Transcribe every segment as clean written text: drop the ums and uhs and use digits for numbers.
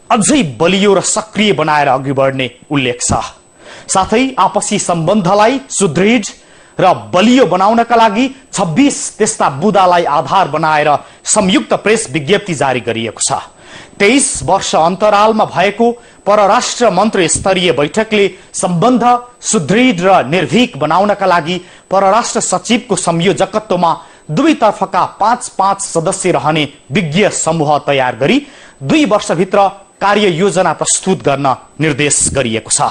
अझै बलियो र सक्रिय बनाएर अघि बढ्ने उल्लेख छ। साथै आपसी सम्बन्धलाई सुदृढ र बलियो बनाउनका लागि 26 त्यस्ता बुदालाई आधार बनाएर संयुक्त प्रेस विज्ञप्ति जारी गरिएको छ। 23 वर्ष अन्तरालमा भएको परराष्ट्र मन्त्री स्तरीय बैठकले सम्बन्ध सुदृढ र निर्भीक बनाउनका लागि परराष्ट्र सचिवको संयोजकत्वमा दुवैतर्फका 5-5 सदस्य रहने विज्ञ समूह तयार गरी 2 वर्षभित्र कार्ययोजना प्रस्तुत गर्न निर्देश गरिएको छ।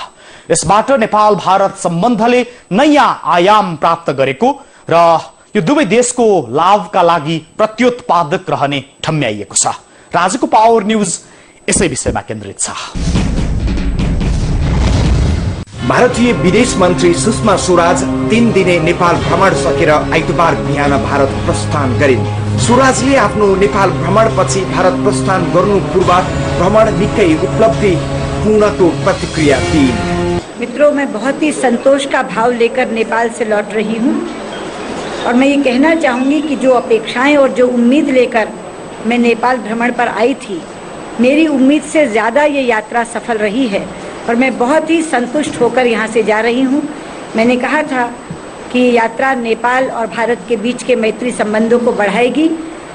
यसबाट नेपाल भारत सम्बन्धले नयाँ आयाम प्राप्त गरेको र यो दुवै देशको लाभका लागि प्रत्युत्पादक रहने ठम्याइएको छ। र आजको पावर न्यूज यसै विषयमा केन्द्रित छ। भारतीय विदेश मन्त्री सुषमा स्वराज 3 दिने नेपाल भ्रमण सकेर आइतबार बिहान भारत प्रस्थान गरिन्। स्वराजले आफ्नो नेपाल भ्रमणपछि भारत प्रस्थान गर्नु पूर्व भ्रमण निकै उपलब्धि पूर्णको प्रतिक्रिया दिइन्। मित्रों, मैं बहुत ही संतोष का भाव लेकर नेपाल से लौट रही हूँ और मैं ये कहना चाहूँगी कि जो अपेक्षाएं और जो उम्मीद लेकर मैं नेपाल भ्रमण पर आई थी, मेरी उम्मीद से ज़्यादा ये यात्रा सफल रही है और मैं बहुत ही संतुष्ट होकर यहाँ से जा रही हूँ। मैंने कहा था कि यात्रा नेपाल और भारत के बीच के मैत्री संबंधों को बढ़ाएगी।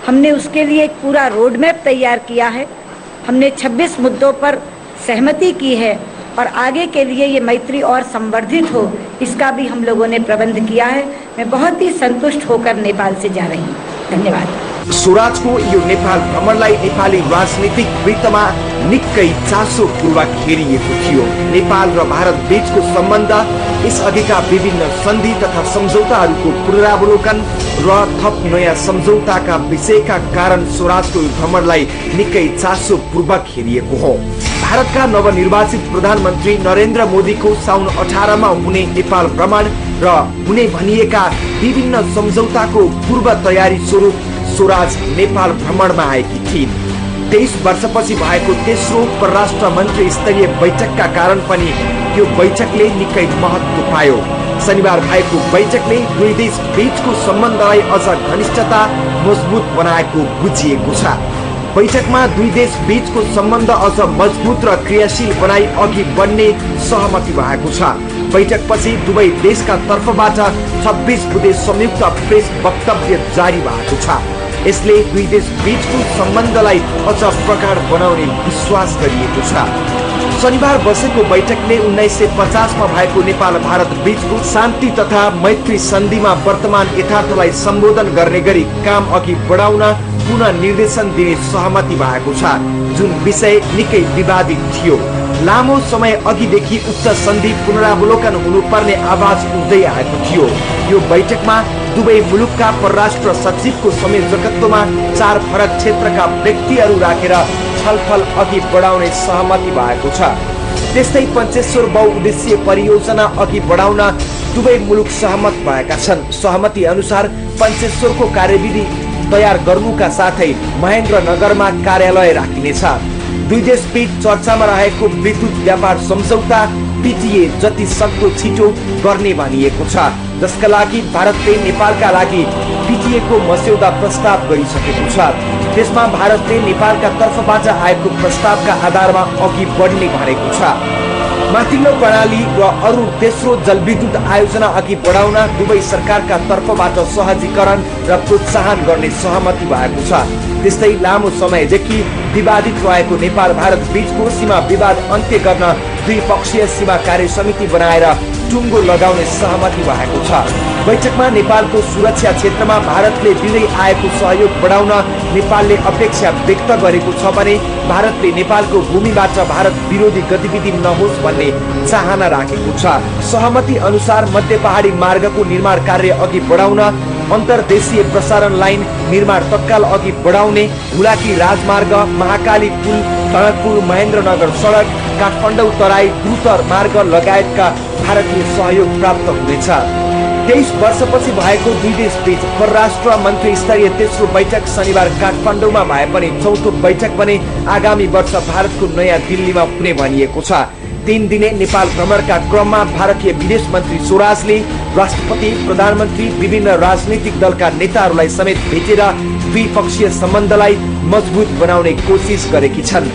हमने उसके लिए एक पूरा रोड मैप तैयार किया है। हमने 26 मुद्दों पर सहमति की है और आगे के लिए ये मैत्री और संवर्धित हो, इसका भी हम लोगों ने प्रबंध किया है। मैं बहुत ही संतुष्ट होकर नेपाल से जा रही हूँ। धन्यवाद। स्वराजको यो नेपाल भ्रमणलाई नेपाली राजनीतिक वृत्तमा निकै चासोपूर्वक हेरिएको थियो। नेपाल र भारत बीचको सम्बन्ध, यसअघिका विभिन्न सन्धि तथा सम्झौताहरूको पुनरावलोकन र थप नयाँ सम्झौताका विषयका कारण स्वराजको यो भ्रमणलाई निकै चासोपूर्वक हेरिएको हो। भारतका नवनिर्वाचित प्रधानमन्त्री नरेन्द्र मोदीको साउन 18 मा हुने नेपाल भ्रमण र हुने भनिएका विभिन्न सम्झौताको पूर्व तयारी स्वरूप स्वराज नेपाल भ्रमणमा आएकी थिइन्। 23 वर्षपछि भएको तेस्रो परराष्ट्र मन्त्री स्तरीय बैठकका कारण पनि यो बैठकले निकै महत्त्व पायो। शनिबार भएको बैठकले दुई देश बीचको सम्बन्धलाई अझ घनिष्ठता मजबुत बनाएको बुझिएको छ। बैठकमा दुई देश बीचको सम्बन्ध अझ मजबुत र क्रियाशील बनाई अघि बढ्ने सहमति भएको छ। बैठकपछि दुवै देशका तर्फबाट 26 बुँदे संयुक्त प्रेस वक्तव्य जारी भएको छ। यसले दुई देश बीचको सम्बन्धलाई अझ प्रगाढ बनाउने विश्वास गरिएको छ। शनिबार बसेको बैठकले 1950 मा भएको नेपाल भारत बीचको शान्ति तथा मैत्री सन्धिमा वर्तमान यथार्थलाई सम्बोधन गर्ने गरी काम अघि बढाउन पुनः निर्देशन दिने सहमति भएको छ, जुन विषय निकै विवादित थियो। लामो समय अघिदेखि उक्त सन्धि पुनरावलोकन हुनुपर्ने आवाज उठ्दै आएको थियो। यो बैठकमा दुवै मुलुकका परराष्ट्र सचिवको संयोजकत्वमा 4 फरक क्षेत्रका व्यक्तिहरू राखेर छलफल अघि बढाउने सहमति भएको छ। त्यस्तै पञ्चेश्वर बहुउद्देश्यीय परियोजना अघि बढाउन दुवै मुलुक सहमत भएका छन्। सहमति अनुसार पञ्चेश्वरको कार्यविधि तयार गर्नुका साथै महेन्द्रनगरमा कार्यालय राखिनेछ। दुई देश बीच चर्चामा रहेको विद्युत व्यापार सम्झौता पिटिए जति सक्दो छिटो गर्ने भनिएको छ, जसका लागि भारतले नेपालका लागि पिटिएको मस्यौदा प्रस्ताव गरिसकेको छ। त्यसमा भारतले नेपालका तर्फबाट आएको प्रस्तावका आधारमा अघि बढ्ने भनेको छ। माथिल्लो प्रणाली र अरू तेस्रो जलविद्युत आयोजना अघि बढाउन दुवै सरकारका तर्फबाट सहजीकरण र प्रोत्साहन गर्ने सहमति भएको छ। त्यस्तै लामो समयदेखि विवादित रहेको नेपाल भारत बीचको सीमा विवाद अन्त्य गर्न द्विपक्षीय सीमा कार्य समिति बनाएर टुङ्गो लगाउने सहमति भएको छ। बैठकमा नेपालको सुरक्षा क्षेत्रमा भारतले दिँदै आएको सहयोग बढाउन नेपालले अपेक्षा व्यक्त गरेको छ भने भारतले नेपालको भूमिबाट भारत विरोधी गतिविधि नहोस् भन्ने चाहना राखेको छ। सहमति अनुसार मध्य पहाडी मार्गको निर्माण कार्य अघि बढाउन, अन्तर्देशीय प्रसारण लाइन निर्माण तत्काल अघि बढाउने, हुलाकी राजमार्ग, महाकाली पुल, टनकपुर महेन्द्रनगर सडक, काठमाडौँ तराई द्रुत मार्ग लगायतका भारतीय सहयोग प्राप्त हुनेछ। 23 वर्षपछि भएको दुई देश बीच परराष्ट्र मन्त्री स्तरीय तेस्रो बैठक शनिबार काठमाडौँमा भए पनि चौथो बैठक पनि आगामी वर्ष भारतको नयाँ दिल्लीमा हुने भनिएको छ। 3 दिने नेपाल भ्रमणका क्रममा भारतीय विदेश मन्त्री स्वराजले राष्ट्रपति, प्रधानमन्त्री, विभिन्न राजनीतिक दलका नेताहरूलाई समेत भेटेर द्विपक्षीय सम्बन्धलाई मजबुत बनाउने कोसिस गरेकी छन्।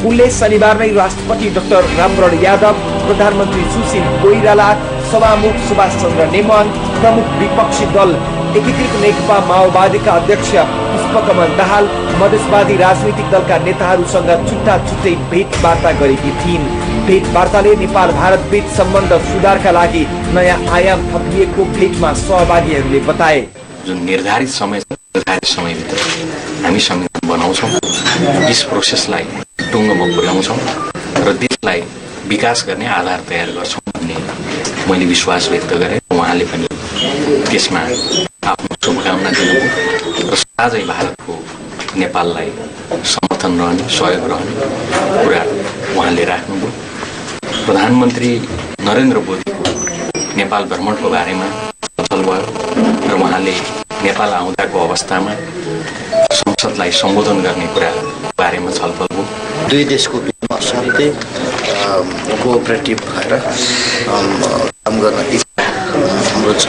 उनले शनिबार नै राष्ट्रपति डाक्टर रामवरण यादव, प्रधानमन्त्री सुशील कोइराला, सभामुख सुभाष चन्द्र नेमान, प्रमुख विपक्षी दल एकीकृत नेकपा माओवादीका अध्यक्ष पुष्पकमल दाहाल, मधेसवादी राजनीतिक दलका नेताहरूसँग छुट्टा छुट्टै भेटवार्ता गरेकी थिइन्। भेटवार्ताले नेपाल भारत बीच सम्बन्ध सुधारका लागि नयाँ आयाम थपिएको भेटमा सहभागीहरूले बताए। जुन निर्धारित समयभित्र हामी संविधान बनाउँछौँ, यस प्रोसेसलाई टुङ्गोमा पुर्याउँछौँ र देशलाई विकास गर्ने आधार तयार गर्छौँ भन्ने मैले विश्वास व्यक्त गरेँ। उहाँले पनि त्यसमा आफ्नो शुभकामना दिनुभयो र साझै भारतको नेपाललाई समर्थन रहने, सहयोग रहने कुरा उहाँले राख्नुभयो। प्रधानमन्त्री नरेन्द्र मोदीको नेपाल भ्रमणको बारेमा छलफल भयो र उहाँले नेपाल आउँदाको अवस्थामा संसदलाई सम्बोधन गर्ने कुरा बारेमा छलफल भयो। दुई देशको बिचमा शान्ति कोअपरेटिभ भएर काम गर्न इच्छा हाम्रो छ।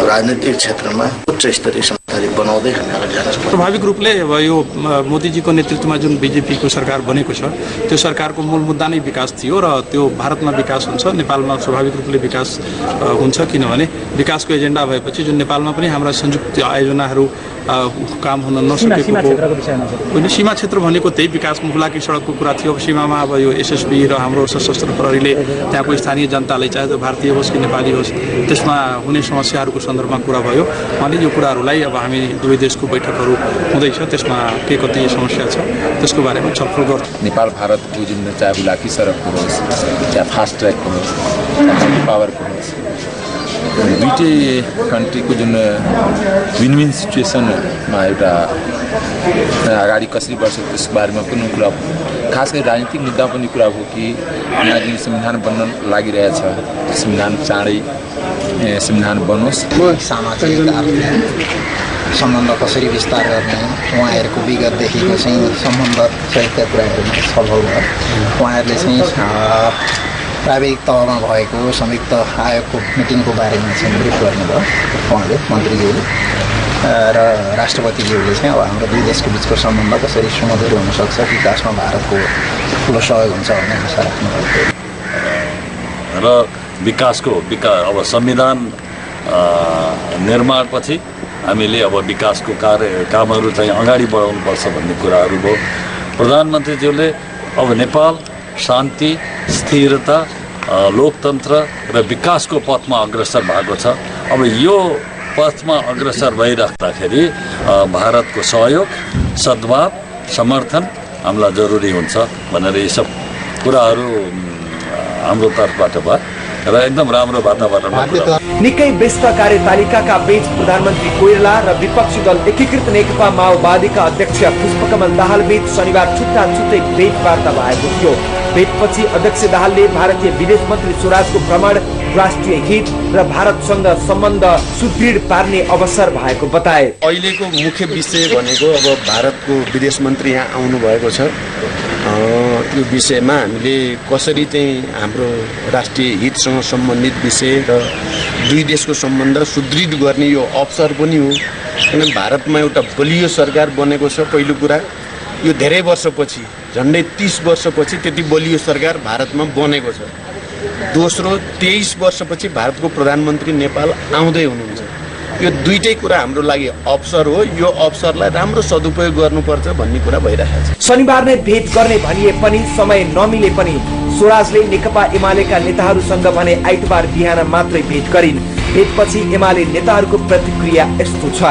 राजनीतिक क्षेत्रमा उच्च स्तरीय समझदारी बनाउँदै हामी अगाडि जान सक्छौँ। स्वाभाविक रूपले अब यो मोदीजीको नेतृत्वमा जुन बीजेपीको सरकार बनेको छ, त्यो सरकारको मूल मुद्दा नै विकास थियो र त्यो भारतमा विकास हुन्छ, नेपालमा स्वाभाविक रूपले विकास हुन्छ। किनभने विकासको एजेन्डा भएपछि जुन नेपालमा पनि हाम्रा संयुक्त आयोजनाहरू काम हुन नसकेको होइन। सीमा क्षेत्र भनेको त्यही विकासमुखलाकी सडकको कुरा थियो। अब सीमामा अब यो एसएसबी र हाम्रो सशस्त्र प्रहरीले त्यहाँको स्थानीय जनतालाई, चाहे त्यो भारतीय होस् कि नेपाली होस्, त्यसमा हुने समस्याहरूको सन्दर्भमा कुरा भयो। अनि यो कुराहरूलाई अब हामी दुवै देशको बैठकहरू हुँदैछ, त्यसमा के कति समस्या छ त्यसको बारेमा छलफल गर्छौँ। नेपाल भारतको जुन चाहे बुलाकी सडकको होस्, चाहे फास्ट ट्र्याकको होस्, चाहे पावरको होस्, दुईटै कन्ट्रीको जुन विन विन सिचुएसनमा एउटा अगाडि कसरी बढ्छ त्यसको बारेमा पनि कुरा, खास गरी राजनीतिक मुद्दा पनि कुरा हो कि यहाँ जुन संविधान बन्न लागिरहेछ, संविधान चाँडै संविधान बनोस्। सामाजिक सम्बन्ध कसरी विस्तार गर्ने, उहाँहरूको विगतदेखिको चाहिँ सम्बन्ध सहितका कुराहरूमा छलफल भयो। उहाँहरूले चाहिँ प्राविधिक तहमा भएको संयुक्त आयोगको मिटिङको बारेमा चाहिँ ब्रिफ गर्नुभयो उहाँले, मन्त्रीज्यूले र राष्ट्रपतिज्यूले चाहिँ अब हाम्रो दुई देशको बिचको सम्बन्ध कसरी सुमधुर हुनसक्छ, विकासमा भारतको ठुलो सहयोग हुन्छ भन्ने आशा राख्नुभयो। र अब संविधान निर्माणपछि हामीले अब विकासको कामहरू चाहिँ अगाडि बढाउनुपर्छ भन्ने कुराहरू भयो। प्रधानमन्त्रीज्यूले अब नेपाल शान्ति, स्थिरता, लोकतन्त्र र विकासको पथमा अग्रसर भएको छ। अब यो पथमा अग्रसर भइराख्दाखेरि भारतको सहयोग, सद्भाव, समर्थन हामीलाई जरुरी हुन्छ भनेर यी सब कुराहरू हाम्रो तर्फबाट भयो र एकदम राम्रो वातावरणमा कुरा। निकै व्यस्त कार्यतालिकाका बीच प्रधानमन्त्री कोइराला र विपक्षी दल एकीकृत नेकपा माओवादीका अध्यक्ष पुष्पकमल दाहाल बीच शनिबार छुट्टा छुट्टै भेटवार्ता भएको थियो। भेटपछि अध्यक्ष दाहालले भारतीय विदेश मन्त्री स्वराजको भ्रमण, राष्ट्रिय हित र भारतसँग सम्बन्ध सुदृढ पार्ने अवसर भएको बताए। अहिलेको मुख्य विषय भनेको अब भारतको विदेश मन्त्री यहाँ आउनु भएको छ। यो विषयमा हामीले कसरी चाहिँ हाम्रो राष्ट्रिय हितसँग सम्बन्धित विषय र दुई देशको सम्बन्ध सुदृढ गर्ने यो अवसर पनि हो। किनभने भारतमा एउटा बलियो सरकार बनेको छ। पहिलो कुरा यो धेरै वर्षपछि, झन्डै 30 वर्षपछि त्यति बलियो सरकार भारतमा बनेको छ। दोस्रो 23 वर्षपछि भारतको प्रधानमन्त्री नेपाल आउँदै हुनुहुन्छ। यो दुईटै कुरा हाम्रो लागि अवसर हो। यो अवसरलाई राम्रो सदुपयोग गर्नुपर्छ भन्ने कुरा भइरहेको छ। शनिबार नै भेट गर्ने भनिए पनि समय नमिले पनि स्वराजले नेकपा एमालेका नेताहरूसँग भने आइतबार बिहान मात्रै भेट गरिन्। भेटपछि एमाले नेताहरूको प्रतिक्रिया यस्तो छ।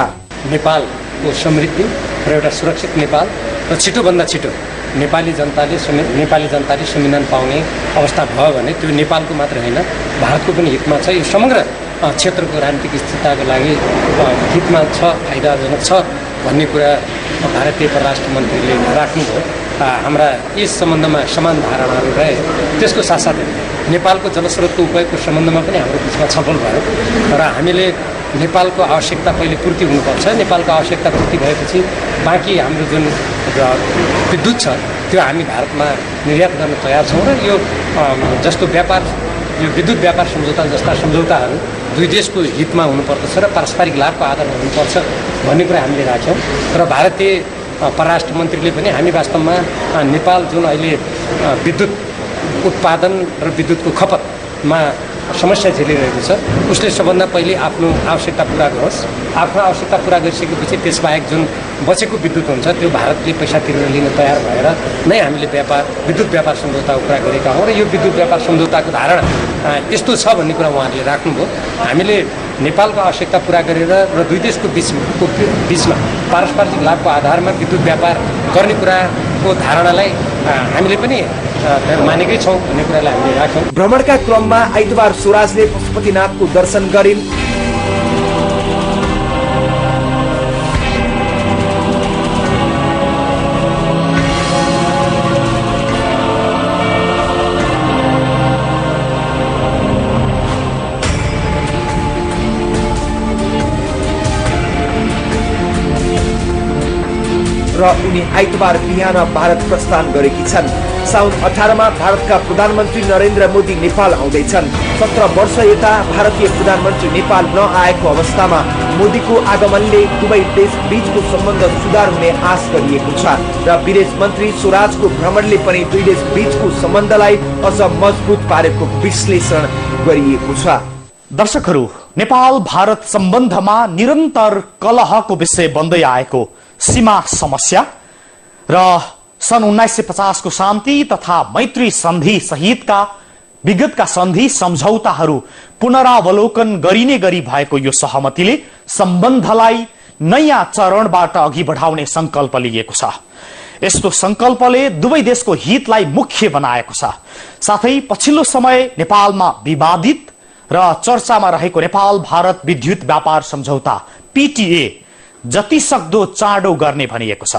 नेपालको समृद्धि र एउटा सुरक्षित नेपाल र छिटोभन्दा छिटो नेपाली जनताले संविधान पाउने अवस्था भयो भने त्यो नेपालको मात्र होइन, भारतको पनि हितमा छ। यो समग्र क्षेत्रको राजनीतिक स्थिरताको लागि हितमा छ, फाइदाजनक छ भन्ने कुरा भारतीय परराष्ट्र मन्त्रीले राख्नुभयो। हाम्रा यस सम्बन्धमा समान धारणाहरू रहे। त्यसको साथसाथै नेपालको जलस्रोतको उपयोगको सम्बन्धमा पनि हाम्रो बिचमा छलफल भयो र हामीले नेपालको आवश्यकता पहिले पूर्ति हुनुपर्छ। नेपालको आवश्यकता पूर्ति भएपछि बाँकी हाम्रो जुन विद्युत छ त्यो हामी भारतमा निर्यात गर्न तयार छौँ र यो जस्तो व्यापार, यो विद्युत व्यापार सम्झौता जस्ता सम्झौताहरू दुई देशको हितमा हुनुपर्दछ र पारस्परिक लाभको आधारमा हुनुपर्छ भन्ने कुरा हामीले राख्यौँ। र भारतीय परराष्ट्र मन्त्रीले पनि हामी वास्तवमा नेपाल जुन अहिले विद्युत उत्पादन र विद्युतको खपतमा समस्या झेलिरहेको छ उसले सबभन्दा पहिले आफ्नो आवश्यकता पुरा गरोस्। आफ्नो आवश्यकता पुरा गरिसकेपछि त्यसबाहेक जुन बचेको विद्युत हुन्छ त्यो भारतले पैसा तिरेर लिन तयार भएर नै हामीले विद्युत व्यापार सम्झौताको कुरा गरेका हौँ र यो विद्युत व्यापार सम्झौताको धारणा यस्तो छ भन्ने कुरा उहाँहरूले राख्नुभयो। हामीले नेपालको आवश्यकता पुरा गरेर र दुई देशको बिचमा पारस्परिक लाभको आधारमा विद्युत व्यापार गर्ने कुराको धारणालाई हामीले पनि मानेकै छौँ भन्ने कुरालाई हामीले राख्यौँ। भ्रमणका क्रममा आइतबार स्वराजले पशुपतिनाथको दर्शन गरिन्। र उनी आइतबार बिहान भारत प्रस्थान गरेकी छन्। साउन 18 मा भारतका प्रधानमन्त्री नरेन्द्र मोदी नेपाल आउँदैछन्। 17 वर्ष यता भारतीय प्रधानमन्त्री नेपाल नआएको अवस्थामा मोदीको आगमनले दुवै देश बीचको सम्बन्ध सुधार हुने आश गरिएको छ र विदेश मन्त्री स्वराजको भ्रमणले पनि दुई देश बीचको सम्बन्धलाई अझ मजबुत पारेको विश्लेषण गरिएको छ। दर्शकहरू, नेपाल भारत सम्बन्धमा निरन्तर कलहको विषय बन्दै आएको सीमा समस्या र सन् 1950 को शान्ति तथा मैत्री सन्धि सहितका विगतका सन्धि सम्झौताहरू पुनरावलोकन गरिने गरी भएको यो सहमतिले सम्बन्धलाई नयाँ चरणबाट अघि बढाउने संकल्प लिएको छ। यस्तो संकल्पले दुवै देशको हितलाई मुख्य बनाएको छ। साथै पछिल्लो समय नेपालमा विवादित र चर्चामा रहेको नेपाल भारत विद्युत व्यापार सम्झौता PTA जति सक्दो चाँडो गर्ने भनिएको छ।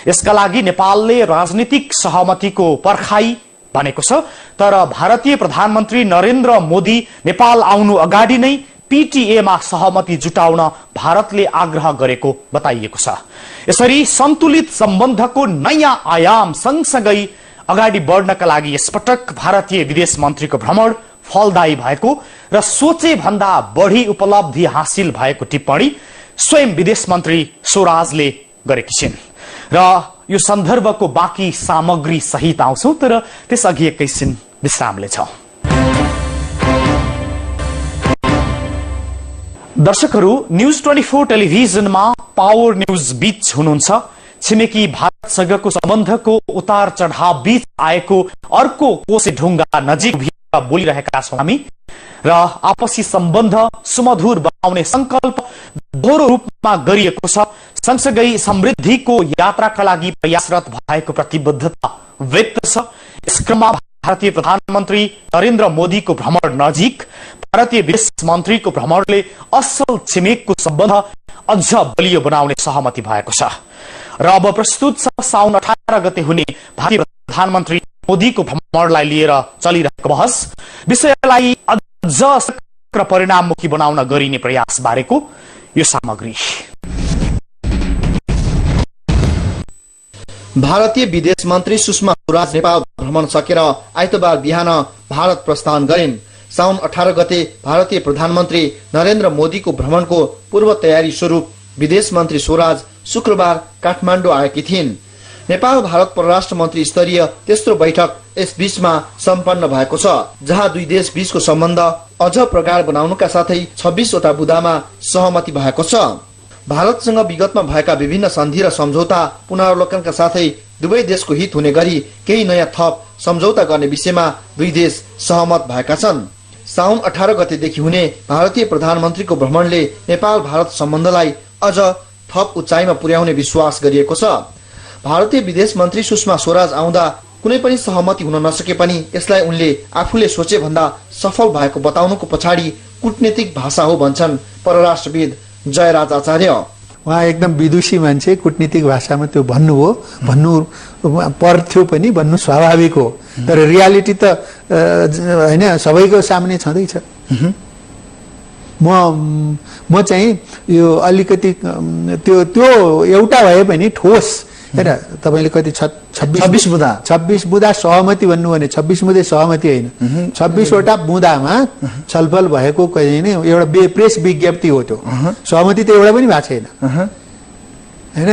यसका लागि नेपालले राजनीतिक सहमतिको पर्खाई भनेको छ, तर भारतीय प्रधानमन्त्री नरेन्द्र मोदी नेपाल आउनु अगाडि नै PTA मा सहमति जुटाउन भारतले आग्रह गरेको बताइएको छ। यसरी सन्तुलित सम्बन्धको नयाँ आयाम सँगसँगै अगाडि बढ्नका लागि यसपटक भारतीय विदेश मन्त्रीको भ्रमण फलदायी भएको र सोचे भन्दा बढी उपलब्धि हासिल भएको टिप्पणी स्वयं विदेश मन्त्री स्वराजले गरेकी छिन् र यो सन्दर्भको बाँकी सामग्री सहित आउँछौं, तर त्यसअघि एकैछिन विश्रामले छौं। दर्शकहरू, न्यूज 24 टेलिभिजनमा पावर न्यूज बीच हुनुहुन्छ। छिमेकी भारतसँगको सम्बन्धको उतार चढाव बीच आएको अर्को कोसे ढुङ्गा नजिक बोलिरहेका छौं हामी र आपसी सम्बन्ध सुमधुर बनाउने संकल्प दोहोरो रूपमा गरिएको छ। सँगसँगै समृद्धिको यात्राका लागि प्रयासरत भएको प्रतिबद्धता व्यक्त छ। यस क्रममा भारतीय प्रधानमन्त्री नरेन्द्र मोदीको भ्रमण नजिक भारतीय विदेश मन्त्रीको भ्रमणले असल छिमेकको सम्बन्ध अझ बलियो बनाउने सहमति भएको छ र अब प्रस्तुत छ साउन 18 गते हुने भारतीय प्रधानमन्त्री मोदीको भ्रमणलाई लिएर चलिरहेको बहस। विषयलाई अझ सक्रिय परिणाममुखी बनाउन गरिने प्रयास बारेको यो सामग्री। भारतीय विदेश मन्त्री सुषमा स्वराज नेपाल भ्रमण सकेर आइतबार बिहान भारत प्रस्थान गरिन्। साउन 18 गते भारतीय प्रधानमन्त्री नरेन्द्र मोदीको भ्रमणको पूर्व तयारी स्वरूप विदेश मन्त्री स्वराज शुक्रबार काठमाडौँ आएकी थिइन्। नेपाल भारत परराष्ट्र मन्त्री स्तरीय तेस्रो बैठक यस बीचमा सम्पन्न भएको छ, जहाँ दुई देश बीचको सम्बन्ध अझ प्रगाढ बनाउनुका साथै 26 वटा बुँदामा सहमति भएको छ। भारतसँग विगतमा भएका विभिन्न सन्धि र सम्झौता पुनरावलोकनका साथै दुवै देशको हित हुने गरी केही नयाँ थप सम्झौता गर्ने विषयमा दुई देश सहमत भएका छन्। साउन 18 गतेदेखि हुने भारतीय प्रधानमन्त्रीको भ्रमणले नेपाल भारत सम्बन्धलाई अझ थप उचाइमा पुर्याउने विश्वास गरिएको छ। भारतीय विदेश मन्त्री सुषमा स्वराज आउँदा कुनै पनि सहमति हुन नसके पनि यसलाई उनले आफूले सोचे भन्दा सफल भएको बताउनुको पछाडि कूटनीतिक भाषा हो भन्छन् परराष्ट्रविद जयराज आचार्य। उहाँ एकदम विदुषी मान्छे, कूटनीतिक भाषामा त्यो भन्नु पर्थ्यो पनि, भन्नु स्वाभाविक हो, तर रियालिटी त हैन सबैको सामने छँदैछ। म चाहिँ यो अलिकति त्यो एउटा भए पनि ठोस हैन, तपाईले कति 26 बुँदा सहमति भन्नु भने 26 बुँदे सहमति हैन, 26 वटा बुँदामा छलफल भएको हैन, एउटा प्रेस विज्ञप्ति हो त्यो। सहमति त एउटा पनि भएको छैन हैन।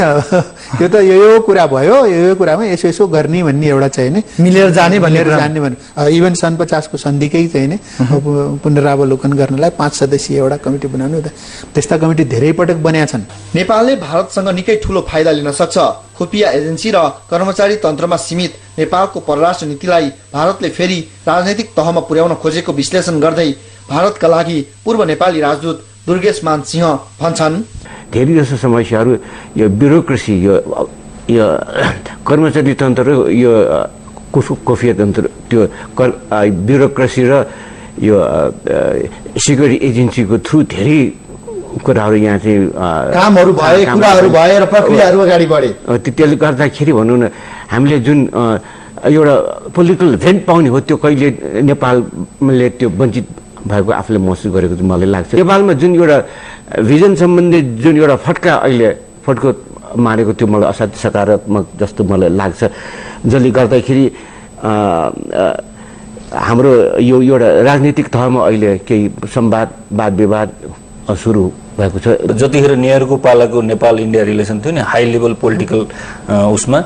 यो त यो कुरा भयो, यो कुरामा यसो गर्ने भन्ने एउटा चाहिँ नि मिलेर जाने भन्ने इभन सन् 50 को सन्धिकै चाहिँ नि पुनरावलोकन गर्नलाई 5 सदस्यीय एउटा कमिटी बनाउनु हुँदा त्यस्ता कमिटी धेरै पटक बनेका छन्। नेपालले भारतसँग निकै ठूलो फाइदा लिन सक्छ। खुफिया एजेन्सी र कर्मचारी तन्त्रमा सीमित नेपालको परराष्ट्र नीतिलाई भारतले फेरि राजनैतिक तहमा पुर्याउन खोजेको विश्लेषण गर्दै भारतका लागि पूर्व नेपाली राजदूत दुर्गेश मान सिंह भन्छन्, धेरै जसो समस्याहरू यो ब्युरोक्रेसी, यो कर्मचारी तन्त्र र यो खुफिया तन्त्र, त्यो ब्युरोक्रेसी र यो सिक्युरिटी एजेन्सीको थ्रु धेरै कुराहरू यहाँ चाहिँ कामहरू भए, कुराहरू भए र प्रक्रियाहरू अगाडि बढे। त्यसले गर्दाखेरि भनौँ न हामीले जुन एउटा पोलिटिकल भेन्ट पाउने हो त्यो कहिले नेपालले त्यो वञ्चित भएको आफूले महसुस गरेको चाहिँ मलाई लाग्छ। नेपालमा जुन एउटा भिजन सम्बन्धी जुन एउटा फड्को मारेको त्यो मलाई असाध्य सकारात्मक जस्तो मलाई लाग्छ, जसले गर्दाखेरि हाम्रो यो एउटा राजनीतिक तहमा अहिले केही संवाद वाद विवाद सुरु भएको छ। जतिखेर नेहरूको पालाको नेपाल इन्डिया रिलेसन थियो नि, हाई लेभल पोलिटिकल उसमा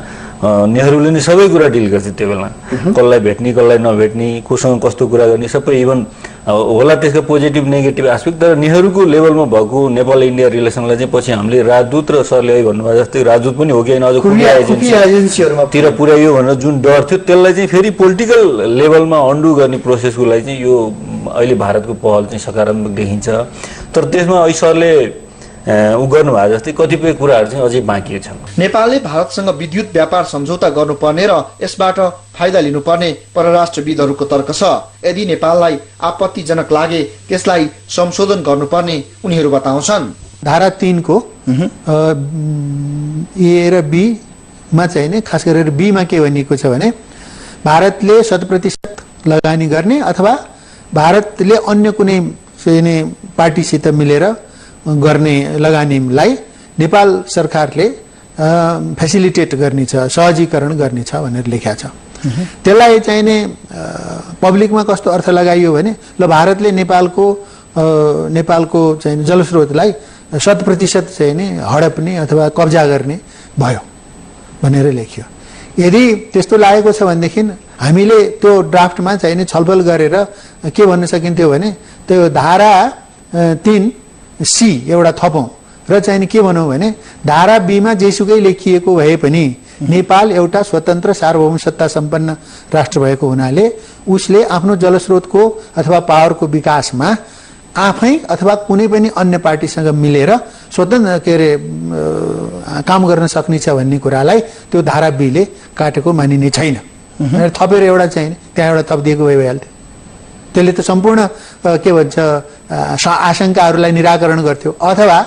नेहरूले नि सबै कुरा डिल गर्थे त्यो बेला, कसलाई भेट्ने कसलाई नभेट्ने, कोसँग कस्तो कुरा गर्ने सबै, इभन होला त्यसको पोजिटिभ नेगेटिभ एस्पेक्ट। तर नेहरूको लेभलमा भएको नेपाल इन्डिया रिलेसनलाई चाहिँ पछि हामीले राजदूत र सरले भन्नुभयो जस्तै राजदूत पनि हो कि होइन, अझ खुफिया एजेन्सीतिर पुर्यायो भनेर जुन डर थियो त्यसलाई चाहिँ फेरि पोलिटिकल लेभलमा अन्डु गर्ने प्रोसेसको लागि चाहिँ यो अहिले भारतको पहल चाहिँ सकारात्मक देखिन्छ। तर त्यसमा अहिले सरले उ गर्नुभयो जस्तै कतिपय कुराहरू चाहिँ अझै बाँकी छन्। नेपालले भारतसँग विद्युत व्यापार सम्झौता गर्नुपर्ने र यसबाट फाइदा लिनुपर्ने परराष्ट्रविदहरूको तर्क छ। यदि नेपाललाई आपत्तिजनक लागे त्यसलाई संशोधन गर्नुपर्ने उनीहरू बताउँछन्। धारा 3 को ए र बी मा चाहिँ नि खास गरेर बी मा के भनिएको छ भने भारतले 100% लगानी गर्ने अथवा भारतले अन्य कुनै चाहिँ पार्टीसित मिलेर गर्ने लगानीलाई नेपाल सरकारले फेसिलिटेट गर्ने छ, सहजीकरण गर्ने छ भनेर लेख्या छ। त्यसलाई चाहिँ नि पब्लिकमा कस्तो अर्थ लगाइयो भने ल भारतले नेपालको चाहिँ जलस्रोतलाई 100% चाहिँ नि हडप्ने अथवा कब्जा गर्ने भयो भनेर लेखियो। यदि त्यस्तो लागेको छ भनेदेखि हामीले त्यो ड्राफ्टमा चाहिँ नि छलफल गरेर के भन्न सकिन्थ्यो भने त्यो धारा 3C एउटा थपौँ र चाहिँ नि के भनौँ भने धारा बीमा जेसुकै लेखिएको भए पनि नेपाल एउटा स्वतन्त्र सार्वभौम सत्ता सम्पन्न राष्ट्र भएको हुनाले उसले आफ्नो जलस्रोतको अथवा पावरको विकासमा आफै अथवा कुनै पनि अन्य पार्टीसँग मिलेर स्वतन्त्र काम गर्न सक्नेछ भन्ने कुरालाई त्यो धारा बीले काटेको मानिने छैन। थपेर एउटा चाहिँ त्यहाँ एउटा थपिदिएको भइहाल्थ्यो। त्यसले त सम्पूर्ण के भन्छ आशंकाहरूलाई निराकरण गर्थ्यो। अथवा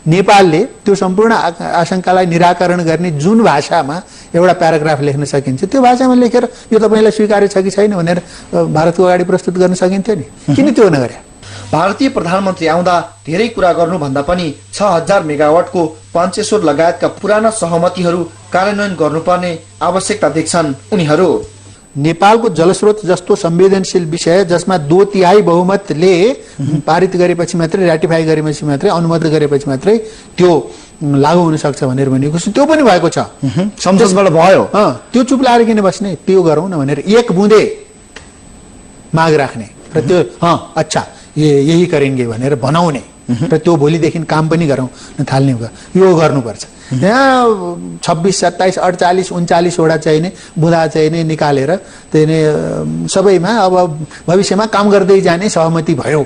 नेपालले त्यो सम्पूर्ण आशंकालाई निराकरण गर्ने जुन भाषामा एउटा प्याराग्राफ लेख्न सकिन्छ त्यो भाषामा लेखेर यो तपाईलाई स्वीकार्य छ कि छैन भनेर भारतको अगाडि प्रस्तुत गर्न सकिन्थ्यो नि, किन त्यो नगरे? भारतीय प्रधानमन्त्री आउँदा धेरै कुरा गर्नुभन्दा पनि 6000 मेगावाटको पञ्चेश्वर लगायतका पुराना सहमतिहरू कार्यान्वयन गर्नुपर्ने आवश्यकता देख्छन् उनीहरू। नेपालको जलस्रोत जस्तो संवेदनशील विषय जसमा 2/3 बहुमतले पारित गरेपछि मात्रै, र्याटिफाई गरेपछि मात्रै, अनुमोदन गरेपछि मात्रै त्यो लागू हुन सक्छ भनेर भनेको छ, त्यो पनि भएको छ, संसदबाट भयो। त्यो चुप लाएर किन बस्ने, त्यो गरौँ न भनेर एक बुँदे माग राख्ने र त्यो अच्छा यही करेंगे भनेर बनाउने र त्यो भोलिदेखि काम पनि गरौँ न थाल्ने यो गर्नुपर्छ। यहाँ 26, 27, 48, 39 वटा चाहिँ नि बुँदा चाहिँ नि निकालेर त्यही सबैमा अब भविष्यमा काम गर्दै जाने सहमति भयो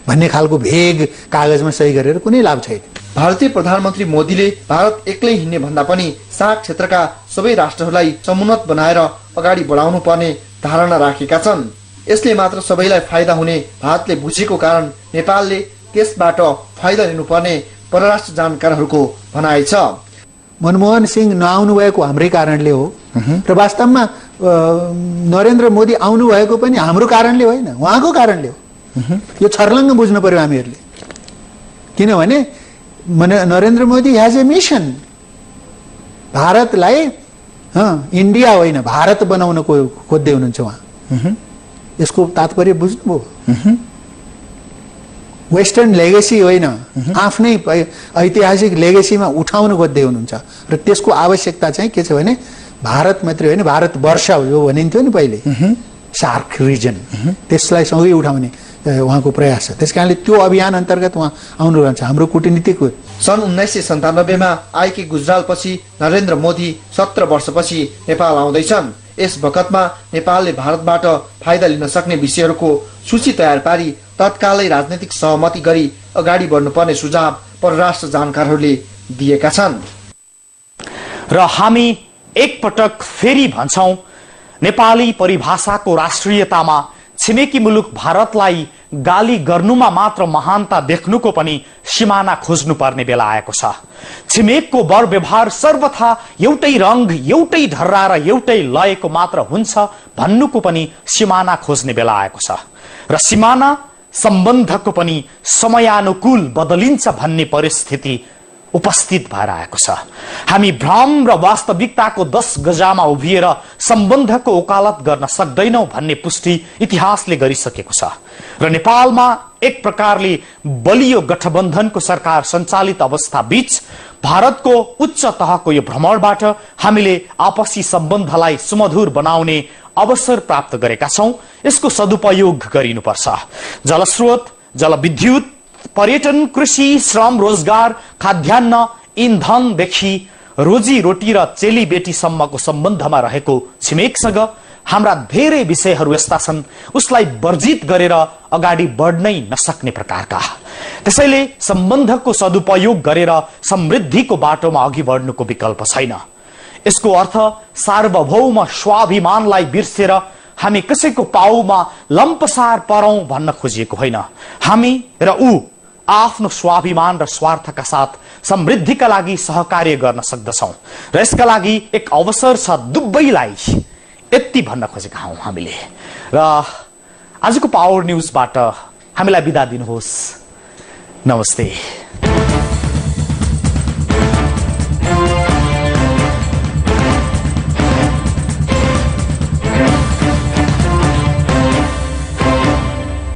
भन्ने खालको भेग कागजमा सही गरेर कुनै लाभ छैन। भारतीय प्रधानमन्त्री मोदीले भारत एक्लै हिँड्ने भन्दा पनि सार्क क्षेत्रका सबै राष्ट्रहरूलाई समुन्नत बनाएर अगाडि बढाउनु पर्ने धारणा राखेका छन्। यसले मात्र सबैलाई फाइदा हुने भारतले बुझेको कारण नेपालले त्यसबाट फाइदा लिनुपर्ने परराष्ट्र जानकारहरूको भनाइ छ। मनमोहन सिंह नआउनु भएको हाम्रै कारणले हो र वास्तवमा नरेन्द्र मोदी आउनु भएको पनि हाम्रो कारणले होइन, उहाँको कारणले हो। यो छर्लङ्ग बुझ्नु पर्यो हामीहरूले, किनभने Narendra Modi has a mission. भारतलाई इन्डिया होइन भारत बनाउन खोज्दै हुनुहुन्छ उहाँ। यसको तात्पर्य बुझ्नुभयो? वेस्टर्न लेगेसी होइन, आफ्नै ऐतिहासिक लेगेसीमा उठाउन खोज्दै हुनुहुन्छ र त्यसको आवश्यकता चाहिँ के छ भने भारत मात्रै होइन, भारतवर्ष जो भनिन्थ्यो नि पहिले सार्क रिजन, त्यसलाई सँगै उठाउने उहाँको प्रयास छ। त्यस कारणले त्यो अभियान अन्तर्गत उहाँ आउनुहुन्छ। हाम्रो कूटनीतिक सन् 1997 आएकी गुजरालपछि नरेन्द्र मोदी 17 वर्षपछि नेपाल आउँदैछन्। यस बखतमा नेपालले भारतबाट फाइदा लिन सक्ने विषयहरूको सूची तयार पारी तत्कालै राजनैतिक सहमति गरी अगाडि बढ्नुपर्ने सुझाव परराष्ट्र जानकारहरूले दिएका छन्। र हामी एकपटक फेरि भन्छौं, नेपाली परिभाषाको राष्ट्रियतामा छिमेकी मुलुक भारतलाई गाली गर्नुमा मात्र महानता देख्नुको पनि सीमाना खोज्नुपर्ने बेला आएको छ। छिमेकको वर व्यवहार सर्वथा एउटै रंग, एउटै ढर्रा र एउटै लयको मात्र हुन्छ भन्नुको पनि सीमाना खोज्ने बेला आएको छ र सीमाना सम्बन्धको पनि समयानुकूल बदलिन्छ भन्ने परिस्थिति उपस्थित भएर आएको छ। हामी भ्रम र वास्तविकताको 10 गजामा उभिएर सम्बन्धको वकालत गर्न सक्दैनौं भन्ने पुष्टि इतिहासले गरिसकेको छ र नेपालमा एक प्रकारले बलियो गठबन्धनको सरकार सञ्चालित अवस्था बीच भारतको उच्च तहको यो भ्रमणबाट हामीले आपसी सम्बन्धलाई सुमधुर बनाउने अवसर प्राप्त गरेका छौं। यसको सदुपयोग गरिनुपर्छ। जलस्रोत, जलविद्युत, पर्यटन, कृषि, श्रम, रोजगार, खाद्यान्न, इन्धनदेखि रोजीरोटी र चेलीबेटीसम्मको सम्बन्धमा रहेको छिमेकसँग हाम्रा धेरै विषयहरू यस्ता छन् उसलाई वर्जित गरेर अगाडि बढ्नै नसक्ने प्रकारका। त्यसैले सम्बन्धको सदुपयोग गरेर समृद्धिको बाटोमा अघि बढ्नुको विकल्प छैन। यसको अर्थ सार्वभौम स्वाभिमानलाई बिर्सेर हामी कसैको पाउमा लम्पसार परौं भन्न खोजिएको होइन। हामी र ऊ आफ्नो स्वाभिमान र स्वार्थका साथ समृद्धिका लागि सहकार्य गर्न सक्दछौं र यसका लागि एक अवसर छ दुवैलाई, यति भन्न खोजेका हौं हामीले। र आजको पावर न्यूजबाट हामीलाई बिदा दिनुहोस्। नमस्ते।